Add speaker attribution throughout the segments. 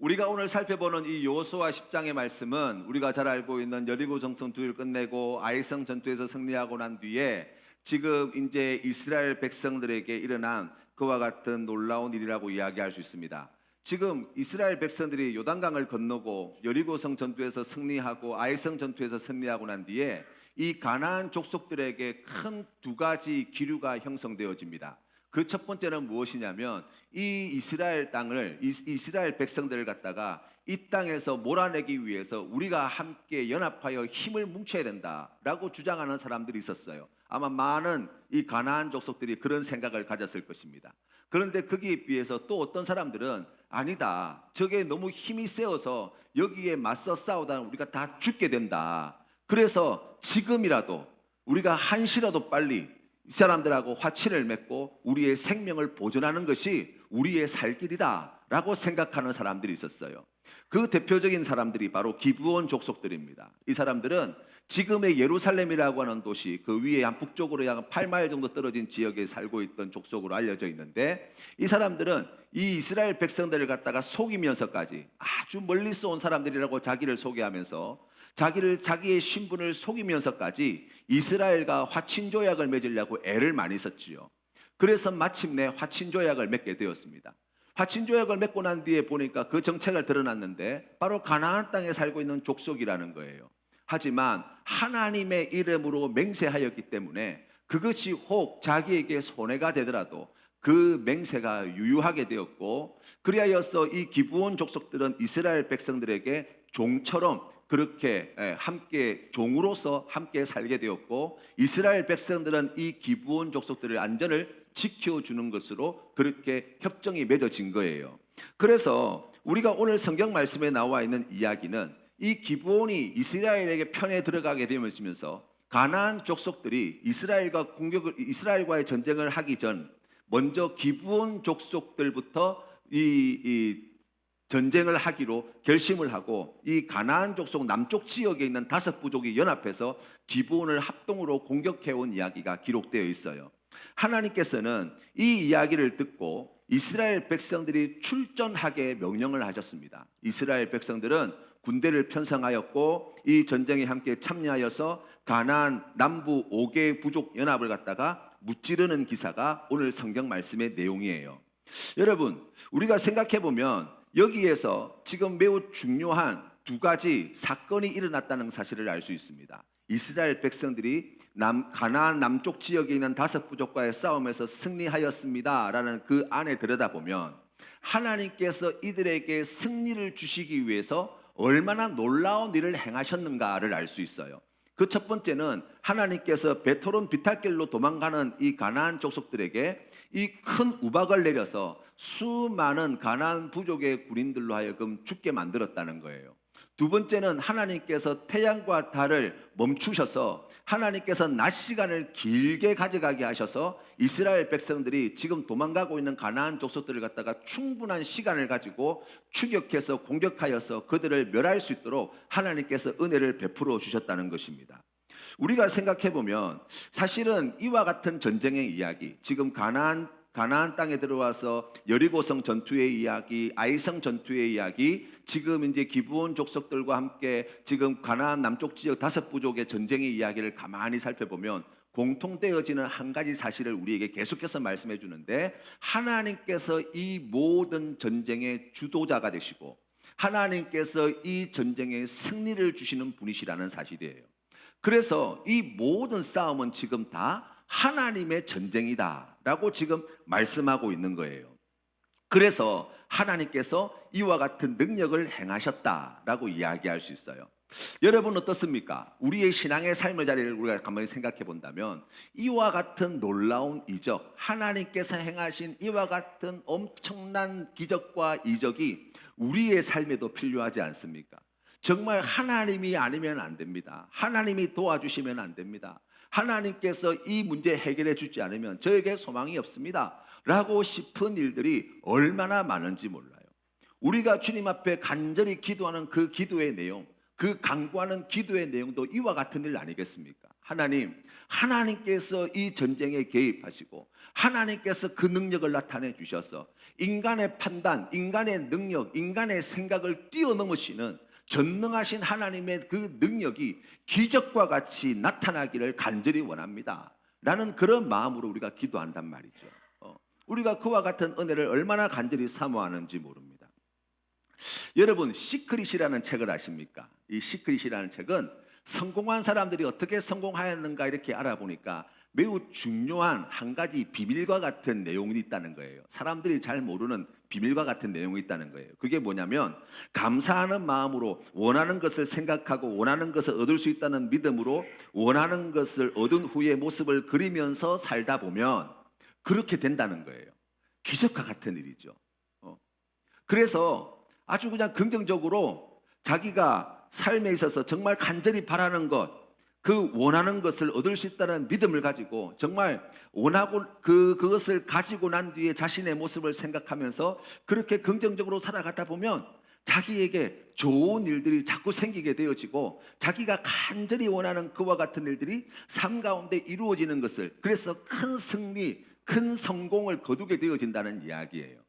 Speaker 1: 우리가 오늘 살펴보는 이 여호수아 10장의 말씀은 우리가 잘 알고 있는 여리고 정성 두일 끝내고 아이성 전투에서 승리하고 난 뒤에 지금 이제 이스라엘 백성들에게 일어난 그와 같은 놀라운 일이라고 이야기할 수 있습니다. 지금 이스라엘 백성들이 요단강을 건너고 여리고성 전투에서 승리하고 아이성 전투에서 승리하고 난 뒤에 이 가나안 족속들에게 큰 두 가지 기류가 형성되어집니다. 그 첫 번째는 무엇이냐면 이 이스라엘 땅을 이스라엘 백성들을 갖다가 이 땅에서 몰아내기 위해서 우리가 함께 연합하여 힘을 뭉쳐야 된다라고 주장하는 사람들이 있었어요. 아마 많은 이 가나안 족속들이 그런 생각을 가졌을 것입니다. 그런데 거기에 비해서 또 어떤 사람들은 아니다, 저게 너무 힘이 세어서 여기에 맞서 싸우다 우리가 다 죽게 된다. 그래서 지금이라도 우리가 한시라도 빨리 이 사람들하고 화친을 맺고 우리의 생명을 보존하는 것이 우리의 살 길이다 라고 생각하는 사람들이 있었어요. 그 대표적인 사람들이 바로 기브온 족속들입니다. 이 사람들은 지금의 예루살렘이라고 하는 도시 그 위에 한 북쪽으로 약 8마일 정도 떨어진 지역에 살고 있던 족속으로 알려져 있는데, 이 사람들은 이 이스라엘 백성들을 갖다가 속이면서까지 아주 멀리서 온 사람들이라고 자기를 소개하면서 자기의 신분을 속이면서까지 이스라엘과 화친조약을 맺으려고 애를 많이 썼지요. 그래서 마침내 화친조약을 맺게 되었습니다. 화친조약을 맺고 난 뒤에 보니까 그 정체가 드러났는데 바로 가나안 땅에 살고 있는 족속이라는 거예요. 하지만 하나님의 이름으로 맹세하였기 때문에 그것이 혹 자기에게 손해가 되더라도 그 맹세가 유효하게 되었고, 그리하여서 이 기브온 족속들은 이스라엘 백성들에게 종처럼 그렇게 함께 종으로서 함께 살게 되었고, 이스라엘 백성들은 이 기브온 족속들의 안전을 지켜주는 것으로 그렇게 협정이 맺어진 거예요. 그래서 우리가 오늘 성경 말씀에 나와 있는 이야기는 이 기브온이 이스라엘에게 편에 들어가게 되면서 가나안 족속들이 이스라엘과의 전쟁을 하기 전 먼저 기브온 족속들부터 이 전쟁을 하기로 결심을 하고, 이 가나안 족속 남쪽 지역에 있는 5부족이 연합해서 기브온을 합동으로 공격해온 이야기가 기록되어 있어요. 하나님께서는 이 이야기를 듣고 이스라엘 백성들이 출전하게 명령을 하셨습니다. 이스라엘 백성들은 군대를 편성하였고 이 전쟁에 함께 참여하여서 가나안 남부 5개 부족 연합을 갖다가 무찌르는 기사가 오늘 성경 말씀의 내용이에요. 여러분, 우리가 생각해 보면 여기에서 지금 매우 중요한 두 가지 사건이 일어났다는 사실을 알 수 있습니다. 이스라엘 백성들이 가나안 남쪽 지역에 있는 5부족과의 싸움에서 승리하였습니다 라는 그 안에 들여다보면 하나님께서 이들에게 승리를 주시기 위해서 얼마나 놀라운 일을 행하셨는가를 알 수 있어요. 그 첫 번째는 하나님께서 베토론 비탈길로 도망가는 이 가나안 족속들에게 이 큰 우박을 내려서 수많은 가나안 부족의 군인들로 하여금 죽게 만들었다는 거예요. 두 번째는 하나님께서 태양과 달을 멈추셔서 하나님께서 낮 시간을 길게 가져가게 하셔서 이스라엘 백성들이 지금 도망가고 있는 가나안 족속들을 갖다가 충분한 시간을 가지고 추격해서 공격하여서 그들을 멸할 수 있도록 하나님께서 은혜를 베풀어 주셨다는 것입니다. 우리가 생각해 보면 사실은 이와 같은 전쟁의 이야기, 지금 가나안 땅에 들어와서 여리고성 전투의 이야기, 아이성 전투의 이야기, 지금 이제 기브온 족속들과 함께 지금 가나안 남쪽 지역 5부족의 전쟁의 이야기를 가만히 살펴보면 공통되어지는 한 가지 사실을 우리에게 계속해서 말씀해 주는데, 하나님께서 이 모든 전쟁의 주도자가 되시고 하나님께서 이 전쟁의 승리를 주시는 분이시라는 사실이에요. 그래서 이 모든 싸움은 지금 다 하나님의 전쟁이다 라고 지금 말씀하고 있는 거예요. 그래서 하나님께서 이와 같은 능력을 행하셨다라고 이야기할 수 있어요. 여러분 어떻습니까? 우리의 신앙의 삶의 자리를 우리가 가만히 생각해 본다면 이와 같은 놀라운 이적, 하나님께서 행하신 이와 같은 엄청난 기적과 이적이 우리의 삶에도 필요하지 않습니까? 정말 하나님이 아니면 안 됩니다. 하나님이 도와주시면 안 됩니다. 하나님께서 이 문제 해결해 주지 않으면 저에게 소망이 없습니다 라고 싶은 일들이 얼마나 많은지 몰라요. 우리가 주님 앞에 간절히 기도하는 그 기도의 내용, 그 간구하는 기도의 내용도 이와 같은 일 아니겠습니까? 하나님께서 이 전쟁에 개입하시고 하나님께서 그 능력을 나타내 주셔서 인간의 판단, 인간의 능력, 인간의 생각을 뛰어넘으시는 전능하신 하나님의 그 능력이 기적과 같이 나타나기를 간절히 원합니다. 라는 그런 마음으로 우리가 기도한단 말이죠. 우리가 그와 같은 은혜를 얼마나 간절히 사모하는지 모릅니다. 여러분, 시크릿이라는 책을 아십니까? 이 시크릿이라는 책은 성공한 사람들이 어떻게 성공하였는가 이렇게 알아보니까 매우 중요한 한 가지 비밀과 같은 내용이 있다는 거예요. 사람들이 잘 모르는 비밀과 같은 내용이 있다는 거예요. 그게 뭐냐면 감사하는 마음으로 원하는 것을 생각하고 원하는 것을 얻을 수 있다는 믿음으로 원하는 것을 얻은 후의 모습을 그리면서 살다 보면 그렇게 된다는 거예요. 기적과 같은 일이죠. 그래서 아주 그냥 긍정적으로 자기가 삶에 있어서 정말 간절히 바라는 것, 그 원하는 것을 얻을 수 있다는 믿음을 가지고 정말 원하고 그것을 가지고 난 뒤에 자신의 모습을 생각하면서 그렇게 긍정적으로 살아가다 보면 자기에게 좋은 일들이 자꾸 생기게 되어지고 자기가 간절히 원하는 그와 같은 일들이 삶 가운데 이루어지는 것을, 그래서 큰 승리, 큰 성공을 거두게 되어진다는 이야기예요.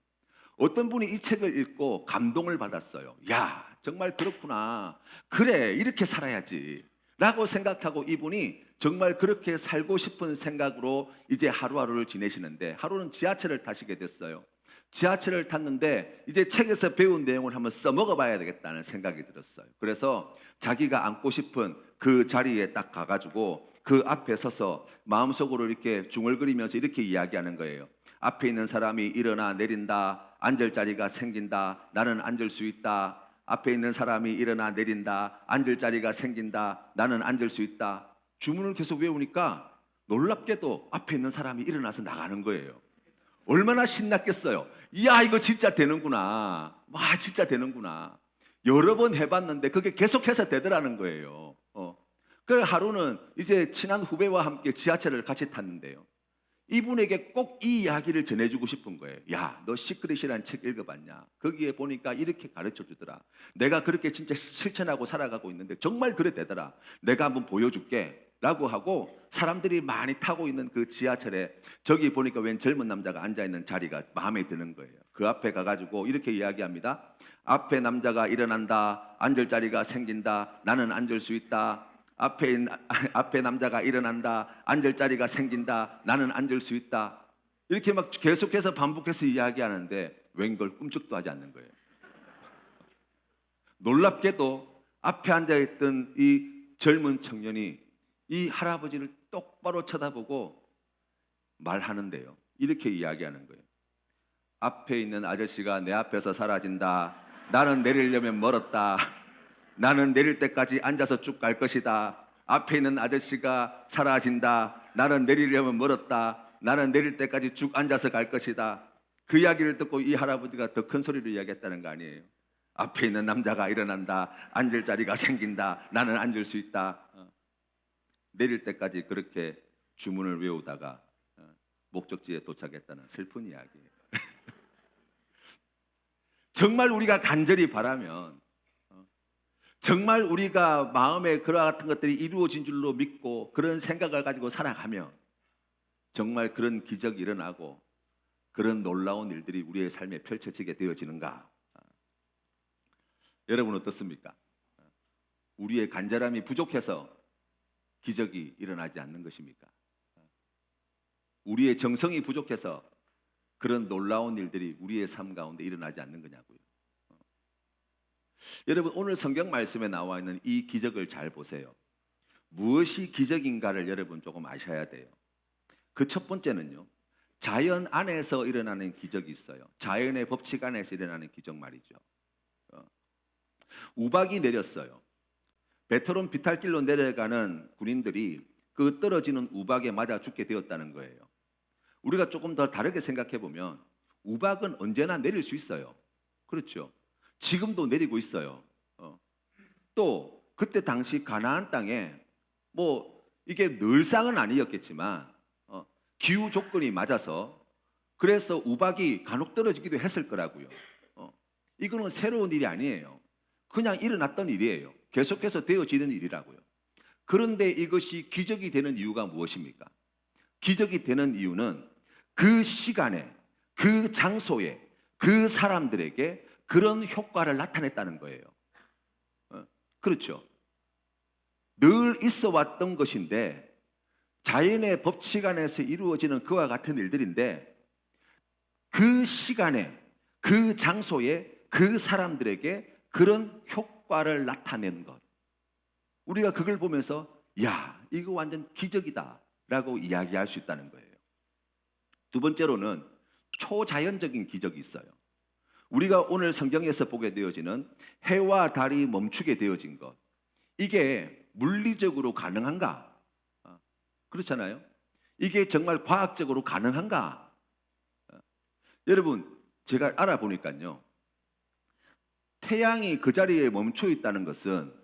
Speaker 1: 어떤 분이 이 책을 읽고 감동을 받았어요. 야, 정말 그렇구나. 그래, 이렇게 살아야지 라고 생각하고 이분이 정말 그렇게 살고 싶은 생각으로 이제 하루하루를 지내시는데, 하루는 지하철을 타시게 됐어요. 지하철을 탔는데 이제 책에서 배운 내용을 한번 써먹어 봐야 되겠다는 생각이 들었어요. 그래서 자기가 앉고 싶은 그 자리에 딱 가가지고 그 앞에 서서 마음속으로 이렇게 중얼거리면서 이렇게 이야기하는 거예요. 앞에 있는 사람이 일어나 내린다. 앉을 자리가 생긴다. 나는 앉을 수 있다. 앞에 있는 사람이 일어나 내린다. 앉을 자리가 생긴다. 나는 앉을 수 있다. 주문을 계속 외우니까 놀랍게도 앞에 있는 사람이 일어나서 나가는 거예요. 얼마나 신났겠어요. 이야, 이거 진짜 되는구나. 와, 진짜 되는구나. 여러 번 해봤는데 그게 계속해서 되더라는 거예요. 그래서 하루는 이제 친한 후배와 함께 지하철을 같이 탔는데요. 이분에게 꼭 이 이야기를 전해주고 싶은 거예요. 야, 너 시크릿이라는 책 읽어봤냐? 거기에 보니까 이렇게 가르쳐 주더라. 내가 그렇게 진짜 실천하고 살아가고 있는데 정말 그래 되더라. 내가 한번 보여줄게 라고 하고 사람들이 많이 타고 있는 그 지하철에 저기 보니까 웬 젊은 남자가 앉아있는 자리가 마음에 드는 거예요. 그 앞에 가가지고 이렇게 이야기합니다. 앞에 남자가 일어난다. 앉을 자리가 생긴다. 나는 앉을 수 있다. 앞에 남자가 일어난다. 앉을 자리가 생긴다. 나는 앉을 수 있다. 이렇게 막 계속해서 반복해서 이야기하는데 웬걸 꿈쩍도 하지 않는 거예요. 놀랍게도 앞에 앉아있던 이 젊은 청년이 이 할아버지를 똑바로 쳐다보고 말하는데요. 이렇게 이야기하는 거예요. 앞에 있는 아저씨가 내 앞에서 사라진다. 나는 내리려면 멀었다. 나는 내릴 때까지 앉아서 쭉 갈 것이다. 앞에 있는 아저씨가 사라진다. 나는 내리려면 멀었다. 나는 내릴 때까지 쭉 앉아서 갈 것이다. 그 이야기를 듣고 이 할아버지가 더 큰 소리로 이야기했다는 거 아니에요. 앞에 있는 남자가 일어난다. 앉을 자리가 생긴다. 나는 앉을 수 있다. 내릴 때까지 그렇게 주문을 외우다가 목적지에 도착했다는 슬픈 이야기예요. 정말 우리가 간절히 바라면, 정말 우리가 마음에 그와 같은 것들이 이루어진 줄로 믿고 그런 생각을 가지고 살아가면 정말 그런 기적이 일어나고 그런 놀라운 일들이 우리의 삶에 펼쳐지게 되어지는가? 여러분 어떻습니까? 우리의 간절함이 부족해서 기적이 일어나지 않는 것입니까? 우리의 정성이 부족해서 그런 놀라운 일들이 우리의 삶 가운데 일어나지 않는 거냐고요. 여러분 오늘 성경 말씀에 나와 있는 이 기적을 잘 보세요. 무엇이 기적인가를 여러분 조금 아셔야 돼요. 그 첫 번째는요, 자연 안에서 일어나는 기적이 있어요. 자연의 법칙 안에서 일어나는 기적 말이죠. 우박이 내렸어요. 베트론 비탈길로 내려가는 군인들이 그 떨어지는 우박에 맞아 죽게 되었다는 거예요. 우리가 조금 더 다르게 생각해 보면 우박은 언제나 내릴 수 있어요. 그렇죠? 지금도 내리고 있어요. 또 그때 당시 가나안 땅에 뭐 이게 늘상은 아니었겠지만 기후 조건이 맞아서 그래서 우박이 간혹 떨어지기도 했을 거라고요. 이거는 새로운 일이 아니에요. 그냥 일어났던 일이에요. 계속해서 되어지는 일이라고요. 그런데 이것이 기적이 되는 이유가 무엇입니까? 기적이 되는 이유는 그 시간에, 그 장소에, 그 사람들에게 그런 효과를 나타냈다는 거예요. 그렇죠. 늘 있어 왔던 것인데, 자연의 법칙 안에서 이루어지는 그와 같은 일들인데, 그 시간에, 그 장소에, 그 사람들에게 그런 효과를 나타낸 것. 우리가 그걸 보면서 야, 이거 완전 기적이다 라고 이야기할 수 있다는 거예요. 두 번째로는 초자연적인 기적이 있어요. 우리가 오늘 성경에서 보게 되어지는 해와 달이 멈추게 되어진 것, 이게 물리적으로 가능한가? 그렇잖아요. 이게 정말 과학적으로 가능한가? 여러분, 제가 알아보니까요, 태양이 그 자리에 멈춰 있다는 것은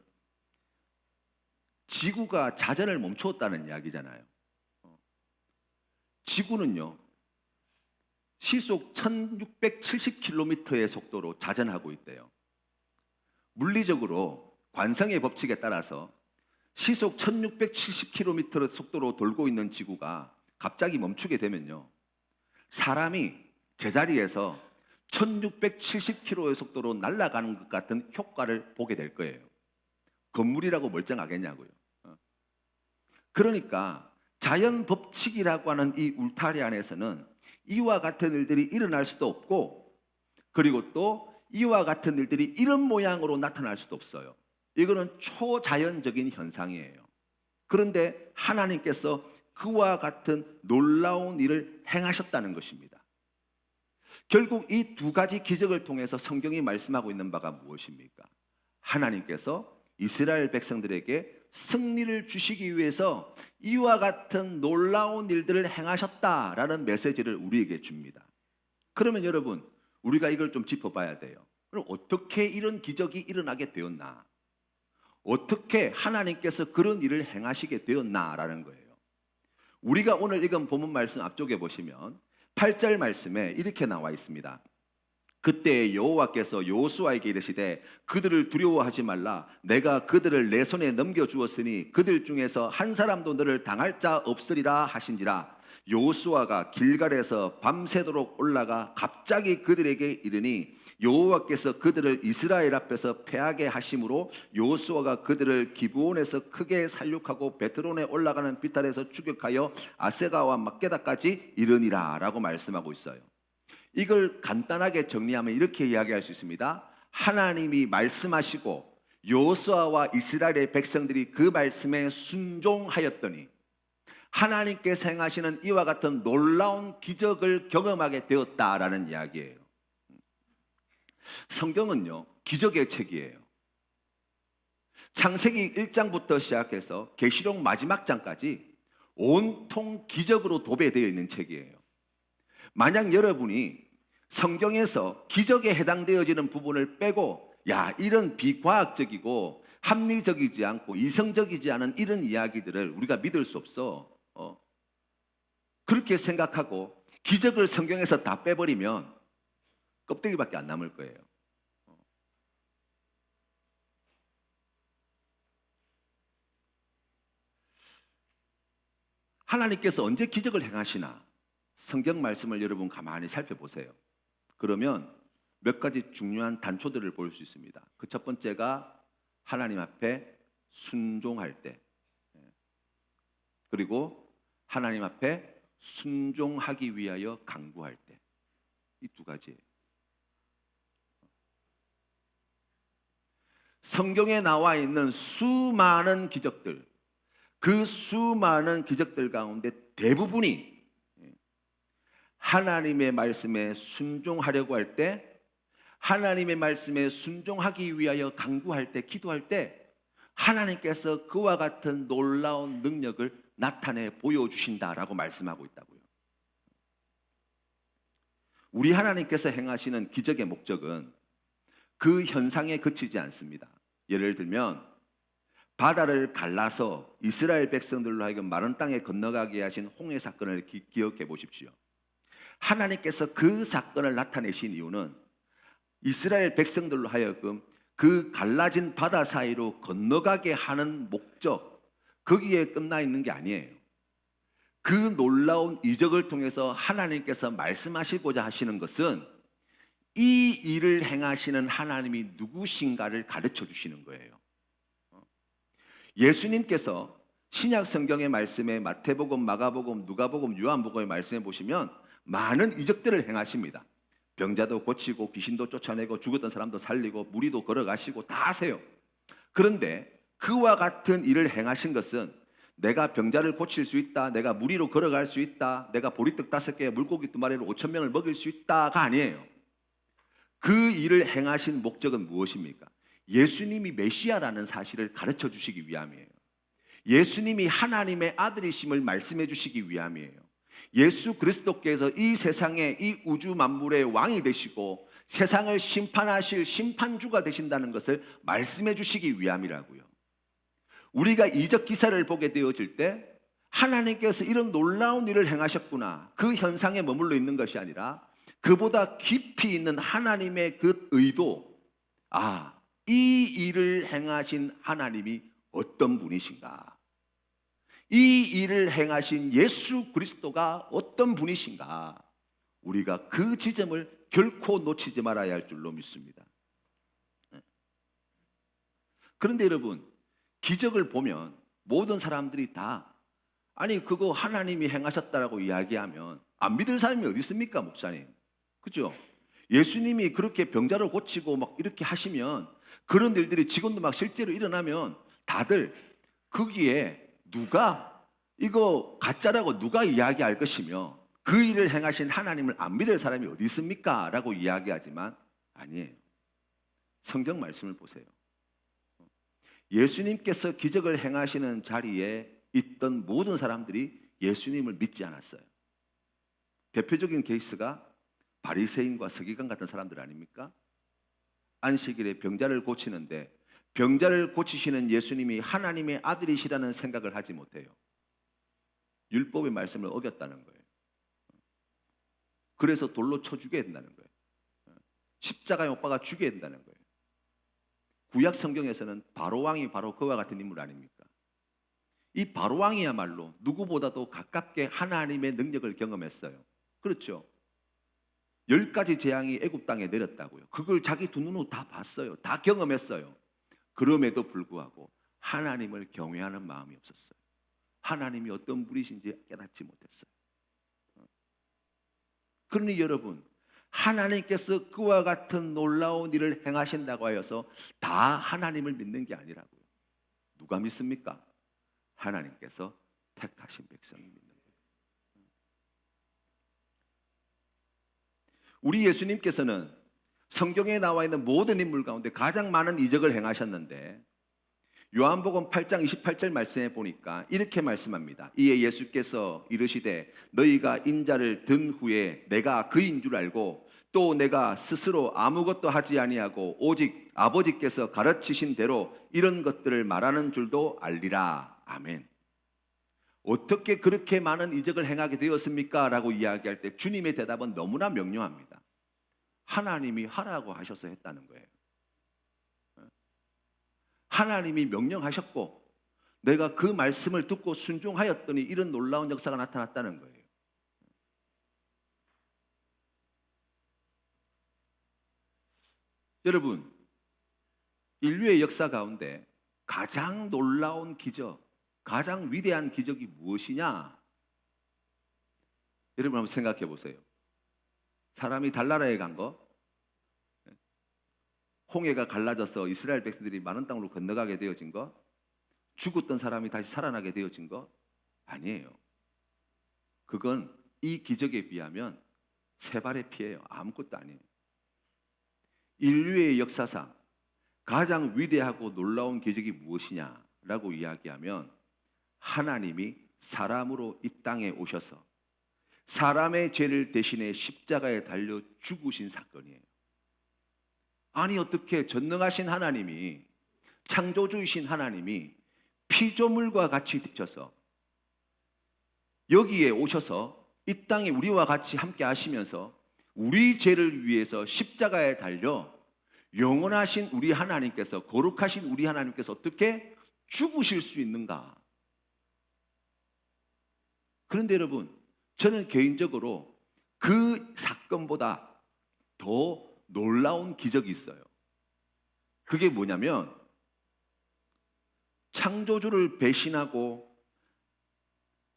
Speaker 1: 지구가 자전을 멈추었다는 이야기잖아요. 지구는요, 시속 1670km의 속도로 자전하고 있대요. 물리적으로 관성의 법칙에 따라서 시속 1670km의 속도로 돌고 있는 지구가 갑자기 멈추게 되면요, 사람이 제자리에서 1670km의 속도로 날아가는 것 같은 효과를 보게 될 거예요. 건물이라고 멀쩡하겠냐고요. 그러니까 자연 법칙이라고 하는 이 울타리 안에서는 이와 같은 일들이 일어날 수도 없고, 그리고 또 이와 같은 일들이 이런 모양으로 나타날 수도 없어요. 이거는 초자연적인 현상이에요. 그런데 하나님께서 그와 같은 놀라운 일을 행하셨다는 것입니다. 결국 이 두 가지 기적을 통해서 성경이 말씀하고 있는 바가 무엇입니까? 하나님께서 이스라엘 백성들에게 승리를 주시기 위해서 이와 같은 놀라운 일들을 행하셨다라는 메시지를 우리에게 줍니다. 그러면 여러분, 우리가 이걸 좀 짚어봐야 돼요. 그럼 어떻게 이런 기적이 일어나게 되었나? 어떻게 하나님께서 그런 일을 행하시게 되었나라는 거예요. 우리가 오늘 읽은 본문 말씀 앞쪽에 보시면 8절 말씀에 이렇게 나와 있습니다. 그때 여호와께서 여호수아에게 이르시되 그들을 두려워하지 말라. 내가 그들을 내 손에 넘겨주었으니 그들 중에서 한 사람도 너를 당할 자 없으리라 하신지라. 여호수아가 길갈에서 밤새도록 올라가 갑자기 그들에게 이르니 여호와께서 그들을 이스라엘 앞에서 패하게 하심으로 여호수아가 그들을 기브온에서 크게 살육하고 베트론에 올라가는 비탈에서 추격하여 아세가와 막게다까지 이르니라 라고 말씀하고 있어요. 이걸 간단하게 정리하면 이렇게 이야기할 수 있습니다. 하나님이 말씀하시고 여호수아와 이스라엘의 백성들이 그 말씀에 순종하였더니 하나님께서 행하시는 이와 같은 놀라운 기적을 경험하게 되었다라는 이야기예요. 성경은요, 기적의 책이에요. 창세기 1장부터 시작해서 계시록 마지막 장까지 온통 기적으로 도배되어 있는 책이에요. 만약 여러분이 성경에서 기적에 해당되어지는 부분을 빼고 야, 이런 비과학적이고 합리적이지 않고 이성적이지 않은 이런 이야기들을 우리가 믿을 수 없어, 그렇게 생각하고 기적을 성경에서 다 빼버리면 껍데기밖에 안 남을 거예요. 하나님께서 언제 기적을 행하시나? 성경 말씀을 여러분 가만히 살펴보세요. 그러면 몇 가지 중요한 단초들을 볼 수 있습니다. 그 첫 번째가 하나님 앞에 순종할 때, 그리고 하나님 앞에 순종하기 위하여 간구할 때, 이 두 가지예요. 성경에 나와 있는 수많은 기적들, 그 수많은 기적들 가운데 대부분이 하나님의 말씀에 순종하려고 할 때, 하나님의 말씀에 순종하기 위하여 간구할 때, 기도할 때 하나님께서 그와 같은 놀라운 능력을 나타내 보여주신다라고 말씀하고 있다고요. 우리 하나님께서 행하시는 기적의 목적은 그 현상에 그치지 않습니다. 예를 들면 바다를 갈라서 이스라엘 백성들로 하여금 마른 땅에 건너가게 하신 홍해 사건을 기억해 보십시오. 하나님께서 그 사건을 나타내신 이유는 이스라엘 백성들로 하여금 그 갈라진 바다 사이로 건너가게 하는 목적, 거기에 끝나 있는 게 아니에요. 그 놀라운 이적을 통해서 하나님께서 말씀하시고자 하시는 것은 이 일을 행하시는 하나님이 누구신가를 가르쳐 주시는 거예요. 예수님께서 신약 성경의 말씀에 마태복음, 마가복음, 누가복음, 요한복음의 말씀에 보시면 많은 이적들을 행하십니다. 병자도 고치고 귀신도 쫓아내고 죽었던 사람도 살리고 무리도 걸어가시고 다 하세요. 그런데 그와 같은 일을 행하신 것은 내가 병자를 고칠 수 있다, 내가 무리로 걸어갈 수 있다, 내가 보리떡 5개에 물고기 2마리로 5,000명을 먹일 수 있다가 아니에요. 그 일을 행하신 목적은 무엇입니까? 예수님이 메시아라는 사실을 가르쳐 주시기 위함이에요. 예수님이 하나님의 아들이심을 말씀해 주시기 위함이에요. 예수 그리스도께서 이 세상의 이 우주 만물의 왕이 되시고 세상을 심판하실 심판주가 되신다는 것을 말씀해 주시기 위함이라고요. 우리가 이적 기사를 보게 되어질 때 하나님께서 이런 놀라운 일을 행하셨구나, 그 현상에 머물러 있는 것이 아니라 그보다 깊이 있는 하나님의 그 의도, 이 일을 행하신 하나님이 어떤 분이신가, 이 일을 행하신 예수 그리스도가 어떤 분이신가, 우리가 그 지점을 결코 놓치지 말아야 할 줄로 믿습니다. 그런데 여러분, 기적을 보면 모든 사람들이 다 아니 그거 하나님이 행하셨다라고 이야기하면 안 믿을 사람이 어디 있습니까, 목사님? 그죠? 예수님이 그렇게 병자를 고치고 막 이렇게 하시면, 그런 일들이 지금도 막 실제로 일어나면 다들 거기에 누가 이거 가짜라고 누가 이야기할 것이며 그 일을 행하신 하나님을 안 믿을 사람이 어디 있습니까? 라고 이야기하지만 아니에요. 성경 말씀을 보세요. 예수님께서 기적을 행하시는 자리에 있던 모든 사람들이 예수님을 믿지 않았어요. 대표적인 케이스가 바리새인과 서기관 같은 사람들 아닙니까? 안식일에 병자를 고치는데 병자를 고치시는 예수님이 하나님의 아들이시라는 생각을 하지 못해요. 율법의 말씀을 어겼다는 거예요. 그래서 돌로 쳐 죽여야 된다는 거예요. 십자가에 못 박아 죽여야 된다는 거예요. 구약 성경에서는 바로왕이 바로 그와 같은 인물 아닙니까? 이 바로왕이야말로 누구보다도 가깝게 하나님의 능력을 경험했어요. 그렇죠? 10가지 재앙이 애굽 땅에 내렸다고요. 그걸 자기 두 눈으로 다 봤어요. 다 경험했어요. 그럼에도 불구하고 하나님을 경외하는 마음이 없었어요. 하나님이 어떤 분이신지 깨닫지 못했어요. 그러니 여러분, 하나님께서 그와 같은 놀라운 일을 행하신다고 하여서 다 하나님을 믿는 게 아니라고요. 누가 믿습니까? 하나님께서 택하신 백성이 믿는 거예요. 우리 예수님께서는 성경에 나와 있는 모든 인물 가운데 가장 많은 이적을 행하셨는데, 요한복음 8장 28절 말씀에 보니까 이렇게 말씀합니다. 이에 예수께서 이르시되 너희가 인자를 든 후에 내가 그인 줄 알고 또 내가 스스로 아무것도 하지 아니하고 오직 아버지께서 가르치신 대로 이런 것들을 말하는 줄도 알리라. 아멘. 어떻게 그렇게 많은 이적을 행하게 되었습니까? 라고 이야기할 때 주님의 대답은 너무나 명료합니다. 하나님이 하라고 하셔서 했다는 거예요. 하나님이 명령하셨고 내가 그 말씀을 듣고 순종하였더니 이런 놀라운 역사가 나타났다는 거예요. 여러분, 인류의 역사 가운데 가장 놀라운 기적, 가장 위대한 기적이 무엇이냐? 여러분 한번 생각해 보세요. 사람이 달나라에 간 거, 홍해가 갈라져서 이스라엘 백성들이 많은 땅으로 건너가게 되어진 거, 죽었던 사람이 다시 살아나게 되어진 거 아니에요. 그건 이 기적에 비하면 세 발의 피예요. 아무것도 아니에요. 인류의 역사상 가장 위대하고 놀라운 기적이 무엇이냐라고 이야기하면 하나님이 사람으로 이 땅에 오셔서 사람의 죄를 대신해 십자가에 달려 죽으신 사건이에요. 아니 어떻게 전능하신 하나님이, 창조주이신 하나님이 피조물과 같이 뒤쳐서 여기에 오셔서 이 땅에 우리와 같이 함께 하시면서 우리 죄를 위해서 십자가에 달려 영원하신 우리 하나님께서, 거룩하신 우리 하나님께서 어떻게 죽으실 수 있는가? 그런데 여러분, 저는 개인적으로 그 사건보다 더 놀라운 기적이 있어요. 그게 뭐냐면 창조주를 배신하고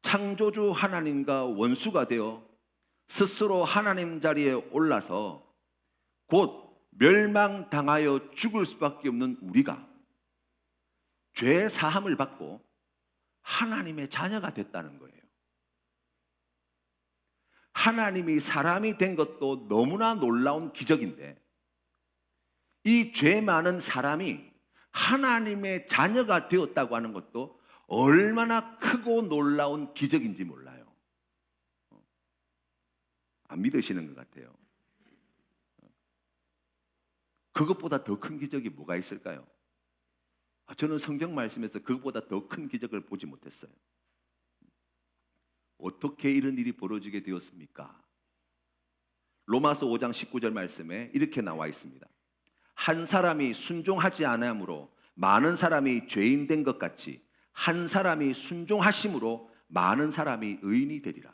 Speaker 1: 창조주 하나님과 원수가 되어 스스로 하나님 자리에 올라서 곧 멸망당하여 죽을 수밖에 없는 우리가 죄 사함을 받고 하나님의 자녀가 됐다는 거예요. 하나님이 사람이 된 것도 너무나 놀라운 기적인데 이 죄 많은 사람이 하나님의 자녀가 되었다고 하는 것도 얼마나 크고 놀라운 기적인지 몰라요. 안 믿으시는 것 같아요. 그것보다 더 큰 기적이 뭐가 있을까요? 저는 성경 말씀에서 그것보다 더 큰 기적을 보지 못했어요. 어떻게 이런 일이 벌어지게 되었습니까? 로마서 5장 19절 말씀에 이렇게 나와 있습니다. 한 사람이 순종하지 않음으로 많은 사람이 죄인 된 것 같이 한 사람이 순종하심으로 많은 사람이 의인이 되리라.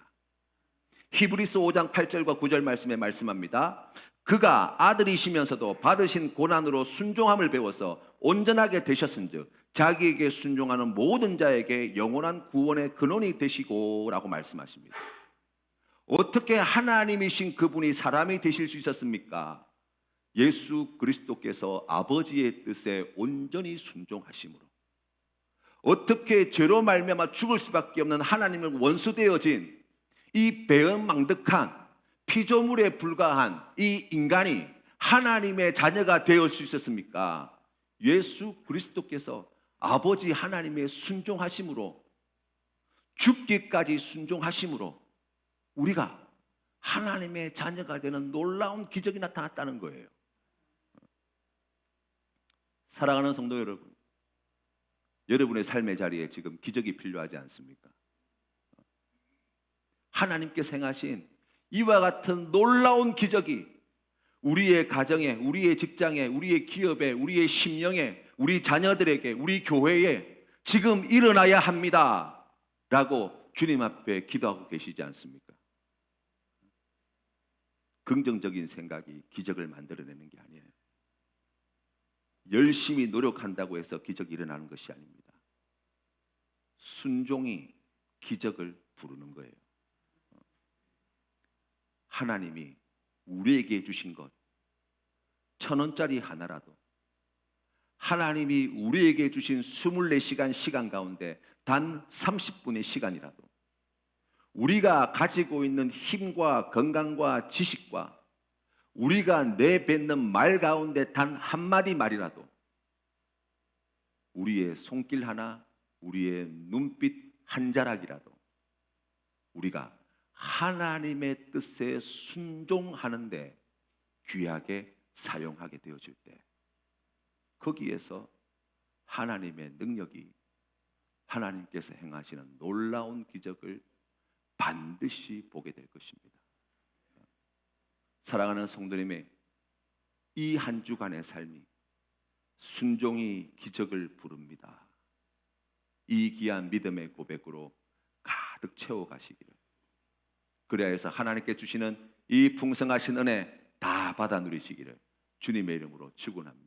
Speaker 1: 히브리서 5장 8절과 9절 말씀에 말씀합니다. 그가 아들이시면서도 받으신 고난으로 순종함을 배워서 온전하게 되셨은즉 자기에게 순종하는 모든 자에게 영원한 구원의 근원이 되시고 라고 말씀하십니다. 어떻게 하나님이신 그분이 사람이 되실 수 있었습니까? 예수 그리스도께서 아버지의 뜻에 온전히 순종하심으로. 어떻게 죄로 말미암아 죽을 수밖에 없는 하나님을 원수되어진 이 배은망덕한 피조물에 불과한 이 인간이 하나님의 자녀가 되어 수 있었습니까? 예수 그리스도께서 아버지 하나님의 순종하심으로 죽기까지 순종하심으로 우리가 하나님의 자녀가 되는 놀라운 기적이 나타났다는 거예요. 사랑하는 성도 여러분, 여러분의 삶의 자리에 지금 기적이 필요하지 않습니까? 하나님께서 행하신 이와 같은 놀라운 기적이 우리의 가정에, 우리의 직장에, 우리의 기업에, 우리의 심령에, 우리 자녀들에게, 우리 교회에 지금 일어나야 합니다 라고 주님 앞에 기도하고 계시지 않습니까? 긍정적인 생각이 기적을 만들어내는 게 아니에요. 열심히 노력한다고 해서 기적이 일어나는 것이 아닙니다. 순종이 기적을 부르는 거예요. 하나님이 우리에게 주신 것 1,000원짜리 하나라도, 하나님이 우리에게 주신 24시간 시간 가운데 단 30분의 시간이라도 우리가 가지고 있는 힘과 건강과 지식과 우리가 내뱉는 말 가운데 단 한마디 말이라도 우리의 손길 하나, 우리의 눈빛 한 자락이라도 우리가 하나님의 뜻에 순종하는데 귀하게 사용하게 되어질 때 거기에서 하나님의 능력이 하나님께서 행하시는 놀라운 기적을 반드시 보게 될 것입니다. 사랑하는 성도님의 이 한 주간의 삶이 순종이 기적을 부릅니다. 이 귀한 믿음의 고백으로 가득 채워가시기를, 그래야 해서 하나님께 주시는 이 풍성하신 은혜 다 받아 누리시기를 주님의 이름으로 축원합니다.